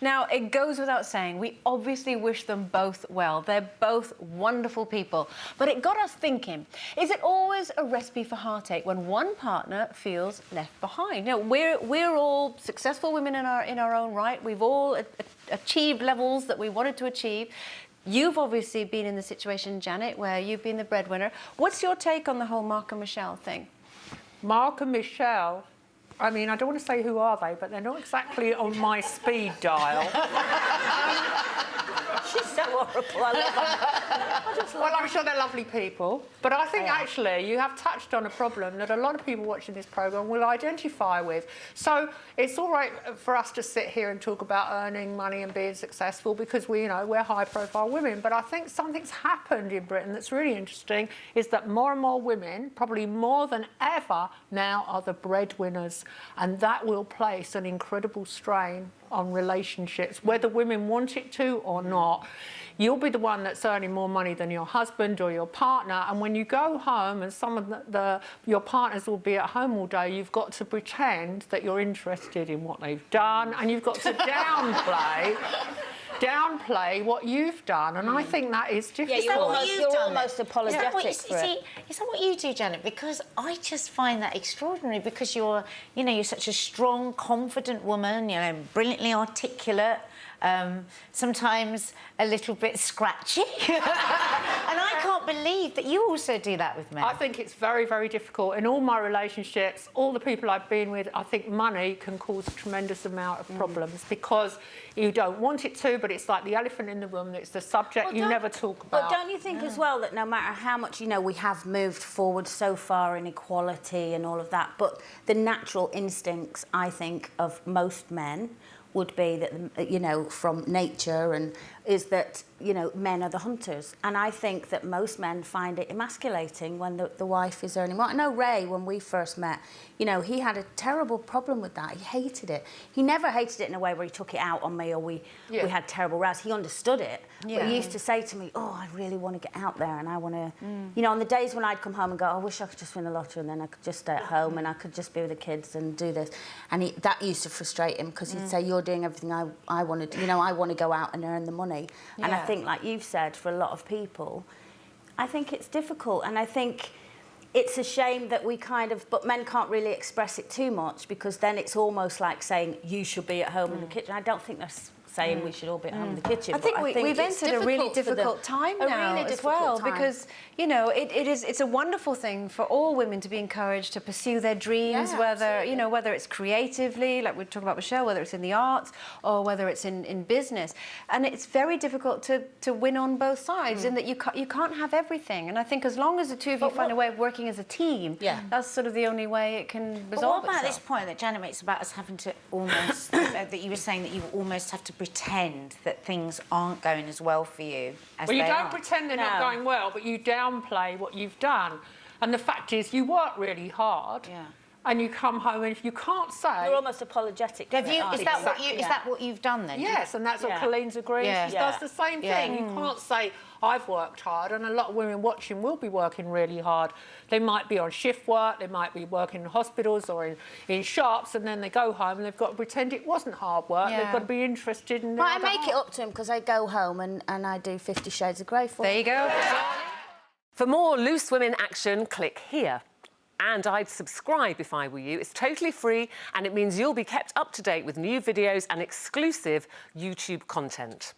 Now, it goes without saying, we obviously wish them both well. They're both wonderful people. But it got us thinking, is it always a recipe for heartache when one partner feels left behind? You know, we're all successful women in our own right. We've all achieved levels that we wanted to achieve. You've obviously been in the situation, Janet, where you've been the breadwinner. What's your take on the whole Mark and Michelle thing? Mark and Michelle, I mean, I don't want to say who are they, but they're not exactly on my speed dial. She's so horrible. I love her. Well, I'm sure they're lovely people. But I think, actually, you have touched on a problem that a lot of people watching this programme will identify with. So it's all right for us to sit here and talk about earning money and being successful because we're high-profile women. But I think something's happened in Britain that's really interesting is that more and more women, probably more than ever now, are the breadwinners. And that will place an incredible strain on relationships, whether women want it to or not. You'll be the one that's earning more money than your husband or your partner, and when you go home and some of your partners will be at home all day, you've got to pretend that you're interested in what they've done, and you've got to downplay what you've done, and I think that is difficult. Yeah, you're almost apologetic for it. See, is that what you do, Janet? Because I just find that extraordinary. Because you're such a strong, confident woman. Brilliantly articulate. Sometimes a little bit scratchy. And I can't believe that you also do that with men. I think it's very, very difficult. In all my relationships, all the people I've been with, I think money can cause a tremendous amount of problems because you don't want it to, but it's like the elephant in the room. It's the subject you never talk about. But don't you think as well that no matter how much, we have moved forward so far in equality and all of that, but the natural instincts, I think, of most men would be that, from nature, and is that, men are the hunters. And I think that most men find it emasculating when the wife is earning more. I know Ray, when we first met, he had a terrible problem with that. He hated it. He never hated it in a way where he took it out on me or we had terrible rows. He understood it. Yeah. But he used to say to me, oh, I really want to get out there and I want to... on the days when I'd come home and go, I wish I could just win the lottery and then I could just stay at home and I could just be with the kids and do this. And that used to frustrate him because he'd say, you're doing everything I want to do. I want to go out and earn the money. Yeah. And I think, like you've said, for a lot of people, I think it's difficult. And I think it's a shame that but men can't really express it too much because then it's almost like saying, you should be at home in the kitchen. I don't think that's saying we should all be at home in the kitchen. I think we've entered a really difficult time now as well because, it's a wonderful thing for all women to be encouraged to pursue their dreams, whether it's creatively, like we're talking about Michelle, whether it's in the arts or whether it's in business. And it's very difficult to win on both sides in that you can't have everything. And I think as long as the two of you find a way of working as a team, that's sort of the only way it can resolve itself. What about this point that Janet makes about us having to almost, that you were saying that you almost have to pretend that things aren't going as well for you as they are? Well, you don't pretend they're not going well, but you downplay what you've done. And the fact is, you work really hard. Yeah. And you come home and if you can't say... You're almost apologetic. Is that what you've done then? Yes, and that's what Colleen's agreeing. She does the same thing. You can't say, I've worked hard, and a lot of women watching will be working really hard. They might be on shift work, they might be working in hospitals or in shops, and then they go home and they've got to pretend it wasn't hard work. They've got to be interested in... But I make it up to them because I go home and I do 50 Shades of Grey for them. There you go. For more Loose Women action, click here. And I'd subscribe if I were you. It's totally free and it means you'll be kept up to date with new videos and exclusive YouTube content.